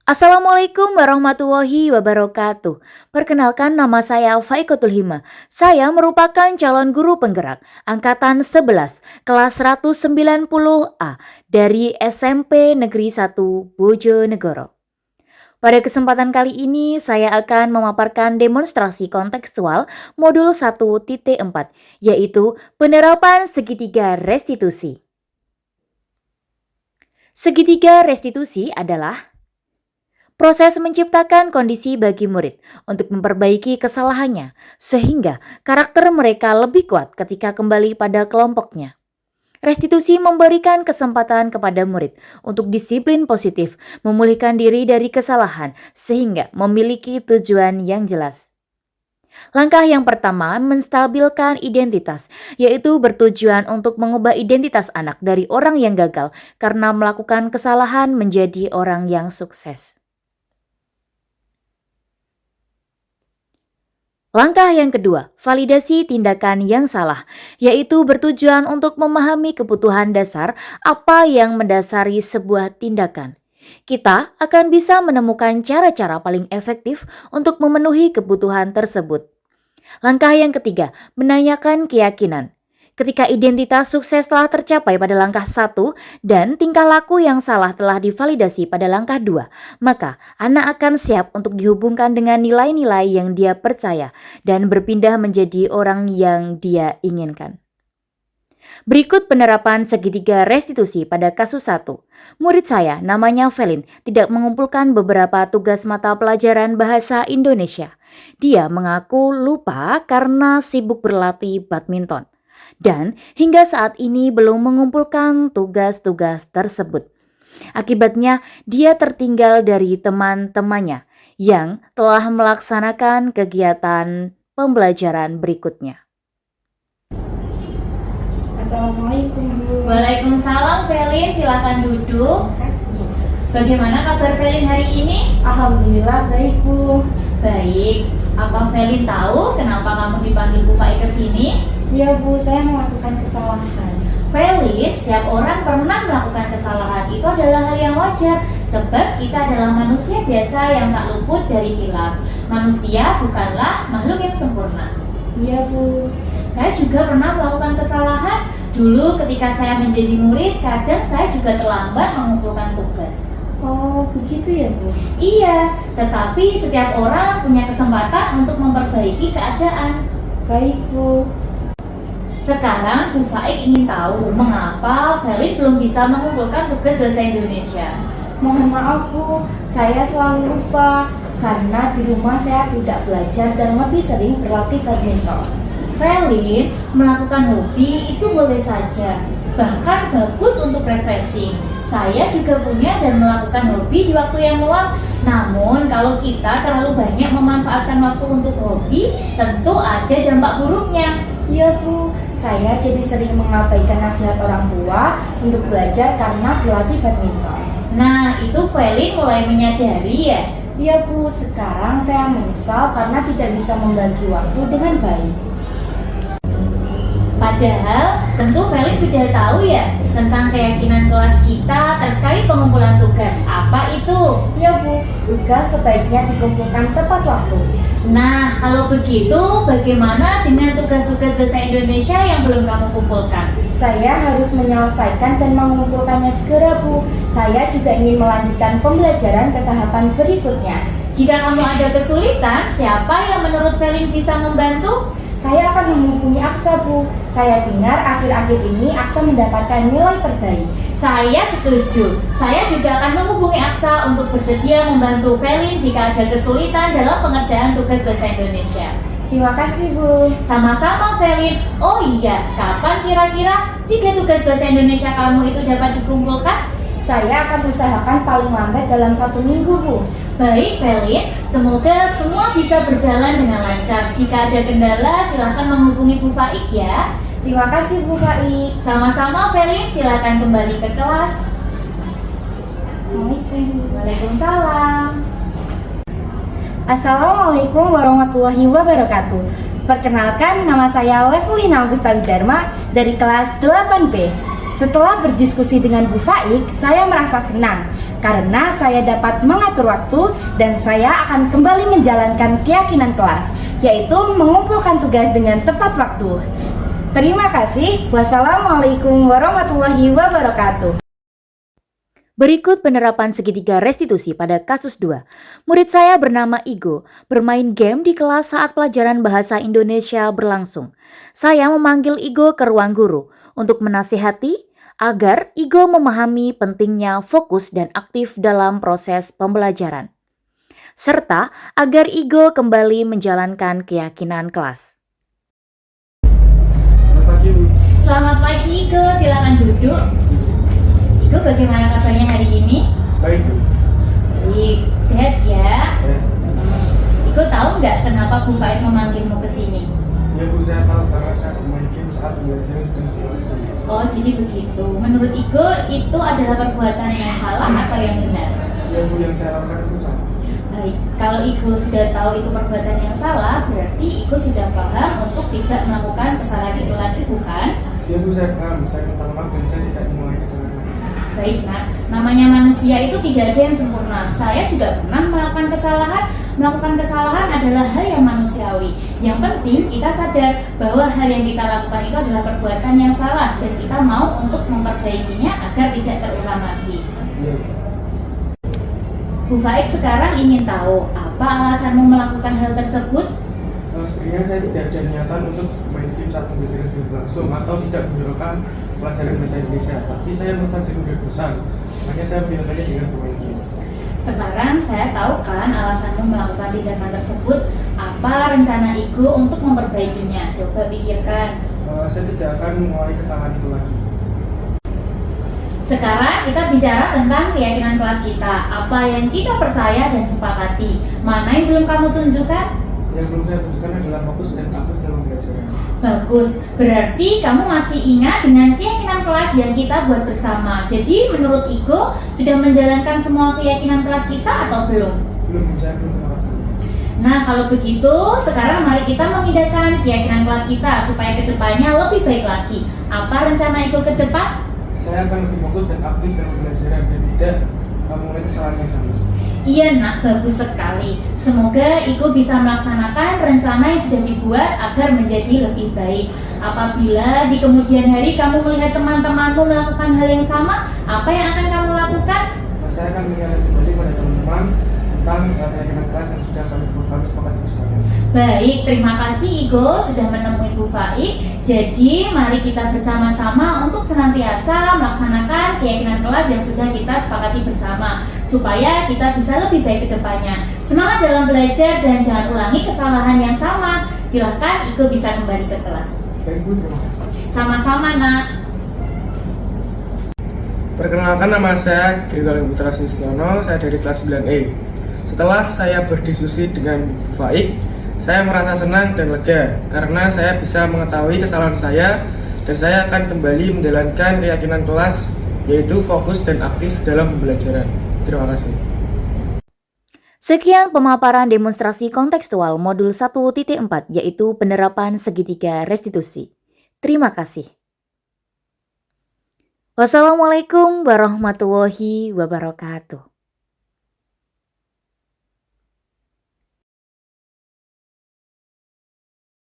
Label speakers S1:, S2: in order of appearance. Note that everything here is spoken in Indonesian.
S1: Assalamualaikum warahmatullahi wabarakatuh. Perkenalkan, nama saya Faikotul Hima. Saya merupakan calon guru penggerak angkatan 11 kelas 190A dari SMP Negeri 1 Bojonegoro. Pada kesempatan kali ini saya akan memaparkan demonstrasi kontekstual modul 1.4, yaitu penerapan segitiga restitusi. Segitiga restitusi adalah proses menciptakan kondisi bagi murid untuk memperbaiki kesalahannya, sehingga karakter mereka lebih kuat ketika kembali pada kelompoknya. Restitusi memberikan kesempatan kepada murid untuk disiplin positif, memulihkan diri dari kesalahan, sehingga memiliki tujuan yang jelas. Langkah yang pertama, menstabilkan identitas, yaitu bertujuan untuk mengubah identitas anak dari orang yang gagal karena melakukan kesalahan menjadi orang yang sukses. Langkah yang kedua, validasi tindakan yang salah, yaitu bertujuan untuk memahami kebutuhan dasar apa yang mendasari sebuah tindakan. Kita akan bisa menemukan cara-cara paling efektif untuk memenuhi kebutuhan tersebut. Langkah yang ketiga, menanyakan keyakinan. Ketika identitas sukses telah tercapai pada langkah 1 dan tingkah laku yang salah telah divalidasi pada langkah 2, maka anak akan siap untuk dihubungkan dengan nilai-nilai yang dia percaya dan berpindah menjadi orang yang dia inginkan. Berikut penerapan segitiga restitusi pada kasus 1. Murid saya, namanya Felin, tidak mengumpulkan beberapa tugas mata pelajaran bahasa Indonesia. Dia mengaku lupa karena sibuk berlatih badminton. Dan hingga saat ini belum mengumpulkan tugas-tugas tersebut. Akibatnya, dia tertinggal dari teman-temannya yang telah melaksanakan kegiatan pembelajaran berikutnya.
S2: Assalamualaikum Bu.
S1: Waalaikumsalam Felin, silakan duduk.
S2: Terima kasih.
S1: Bagaimana kabar Felin hari ini?
S2: Alhamdulillah baik Bu.
S1: Baik, apa Felin tahu kenapa kamu dipanggil Bu Fai ke sini?
S2: Ya Bu, saya melakukan kesalahan.
S1: Felin, setiap orang pernah melakukan kesalahan, itu adalah hal yang wajar. Sebab kita adalah manusia biasa yang tak luput dari hilaf. Manusia bukanlah makhluk yang sempurna.
S2: Iya Bu.
S1: Saya juga pernah melakukan kesalahan. Dulu ketika saya menjadi murid, kadang saya juga terlambat mengumpulkan tugas.
S2: Oh begitu ya Bu.
S1: Iya, tetapi setiap orang punya kesempatan untuk memperbaiki keadaan.
S2: Baik Bu.
S1: Sekarang Bu Faik ingin tahu mengapa Felin belum bisa mengumpulkan tugas bahasa Indonesia.
S2: Mohon maaf Bu, saya selalu lupa karena di rumah saya tidak belajar dan lebih sering berlatih badminton.
S1: Felin, melakukan hobi itu boleh saja, bahkan bagus untuk refreshing. Saya juga punya dan melakukan hobi di waktu yang luang. Namun kalau kita terlalu banyak memanfaatkan waktu untuk hobi, tentu ada dampak buruknya.
S2: Iya Bu, saya jadi sering mengabaikan nasihat orang tua untuk belajar karena berlatih badminton.
S1: Nah, itu Felin mulai menyadari ya.
S2: Iya Bu, sekarang saya menyesal karena tidak bisa membagi waktu dengan baik.
S1: Padahal tentu Felix sudah tahu ya tentang keyakinan kelas kita terkait pengumpulan tugas. Apa itu?
S2: Ya Bu, tugas sebaiknya dikumpulkan tepat waktu.
S1: Nah, kalau begitu bagaimana dengan tugas-tugas bahasa Indonesia yang belum kamu kumpulkan?
S2: Saya harus menyelesaikan dan mengumpulkannya segera Bu. Saya juga ingin melanjutkan pembelajaran ke tahapan berikutnya.
S1: Jika kamu ada kesulitan, siapa yang menurut Felin bisa membantu?
S2: Saya akan menghubungi Aksa Bu. Saya dengar akhir-akhir ini Aksa mendapatkan nilai terbaik.
S1: Saya setuju. Saya juga akan menghubungi Aksa untuk bersedia membantu Felin jika ada kesulitan dalam pengerjaan tugas bahasa Indonesia.
S2: Terima kasih Bu.
S1: Sama-sama Felin. Oh iya, kapan kira-kira 3 tugas bahasa Indonesia kamu itu dapat dikumpulkan?
S2: Saya akan usahakan paling lambat dalam 1 minggu Bu.
S1: Baik Felin, semoga semua bisa berjalan dengan lancar. Jika ada kendala, silakan menghubungi Bu Faik ya.
S2: Terima kasih Bu Faik.
S1: Sama-sama Felin, silakan kembali ke kelas.
S2: Assalamualaikum.
S1: Waalaikumsalam.
S2: Assalamualaikum warahmatullahi wabarakatuh. Perkenalkan, nama saya Levelina Augusta Widarma dari kelas 8B. Setelah berdiskusi dengan Bu Faik, saya merasa senang karena saya dapat mengatur waktu dan saya akan kembali menjalankan keyakinan kelas, yaitu mengumpulkan tugas dengan tepat waktu. Terima kasih. Wassalamualaikum warahmatullahi wabarakatuh.
S1: Berikut penerapan segitiga restitusi pada kasus 2. Murid saya bernama Igo bermain game di kelas saat pelajaran bahasa Indonesia berlangsung. Saya memanggil Igo ke ruang guru untuk menasihati agar Igo memahami pentingnya fokus dan aktif dalam proses pembelajaran, serta agar Igo kembali menjalankan keyakinan kelas.
S2: Selamat pagi Igo, silakan duduk. Igo, bagaimana kabarnya hari ini?
S3: Baik, Bu.
S2: Baik, sehat ya?
S3: Saya,
S2: Igo tahu nggak kenapa Bu Faik memanggilmu ke sini?
S3: ya Bu, saya tahu karena saya bermain game saat pembelajaran dan kelas.
S2: Oh, jadi begitu. Menurut Igo, itu adalah perbuatan yang salah atau yang benar?
S3: Ya Bu, yang saya lakukan itu salah.
S2: Baik, kalau Igo sudah tahu itu perbuatan yang salah, berarti Igo sudah paham untuk tidak melakukan kesalahan itu lagi, bukan?
S3: Ya Bu, saya paham. Saya minta maaf dan saya tidak mengulangi kesalahan lagi.
S2: Baik, Nak. Namanya manusia itu tidak ada yang sempurna. Saya juga pernah melakukan kesalahan. Melakukan kesalahan adalah hal yang manusiawi. Yang penting kita sadar bahwa hal yang kita lakukan itu adalah perbuatan yang salah dan kita mau untuk memperbaikinya agar tidak terulang lagi.
S3: Ya,
S2: Bu Faik sekarang ingin tahu apa alasanmu melakukan hal tersebut?
S3: sebenarnya saya tidak ada niatan untuk main game saat pembelajaran berlangsung atau tidak menyuruhkan pelajaran bahasa Indonesia. Tapi saya merasa jenuh dan bosan. Makanya saya meninggalkannya dengan bermain game.
S2: Sekarang saya tahu kan alasanmu melakukan tindakan tersebut. Apa rencana Igo untuk memperbaikinya? Coba pikirkan.
S3: Saya tidak akan mengulangi kesalahan itu lagi.
S2: Sekarang kita bicara tentang keyakinan kelas kita. Apa yang kita percaya dan sepakati. Mana yang belum kamu tunjukkan?
S3: Yang belum saya tunjukkan adalah fokus dan aktif dalam pembelajaran.
S2: Bagus, berarti kamu masih ingat dengan keyakinan kelas yang kita buat bersama. Jadi menurut Igo, sudah menjalankan semua keyakinan kelas kita atau belum?
S3: Belum, saya belum menerapkannya.
S2: Nah, kalau begitu, sekarang mari kita mengindahkan keyakinan kelas kita supaya kedepannya lebih baik lagi. Apa rencana Igo ke depan?
S3: Saya akan lebih fokus dan aktif dalam pembelajaran dan tidak mengulangi kesalahan yang sama.
S2: Iya Nak, bagus sekali. Semoga Igo bisa melaksanakan rencana yang sudah dibuat agar menjadi lebih baik. Apabila di kemudian hari kamu melihat teman-temanmu melakukan hal yang sama, apa yang akan kamu lakukan?
S3: Saya akan mengingatkan kembali pada teman-teman tentang keyakinan kelas yang sudah kami sepakati bersama.
S2: Baik, terima kasih Igo sudah menemui Bu Faik. Jadi mari kita bersama-sama untuk senantiasa melaksanakan keyakinan kelas yang sudah kita sepakati bersama supaya kita bisa lebih baik ke depannya. Semangat dalam belajar dan jangan ulangi kesalahan yang sama. Silahkan Igo bisa kembali ke kelas.
S3: Baik Bu, terima kasih.
S2: Sama-sama Nak.
S3: Perkenalkan, nama saya Gregory Putra Sustiono, saya dari kelas 9E. Setelah saya berdiskusi dengan Bu Faik, saya merasa senang dan lega karena saya bisa mengetahui kesalahan saya dan saya akan kembali menjalankan keyakinan kelas, yaitu fokus dan aktif dalam pembelajaran. Terima kasih.
S1: Sekian pemaparan demonstrasi kontekstual modul 1.4 yaitu penerapan segitiga restitusi. Terima kasih. Wassalamualaikum warahmatullahi wabarakatuh.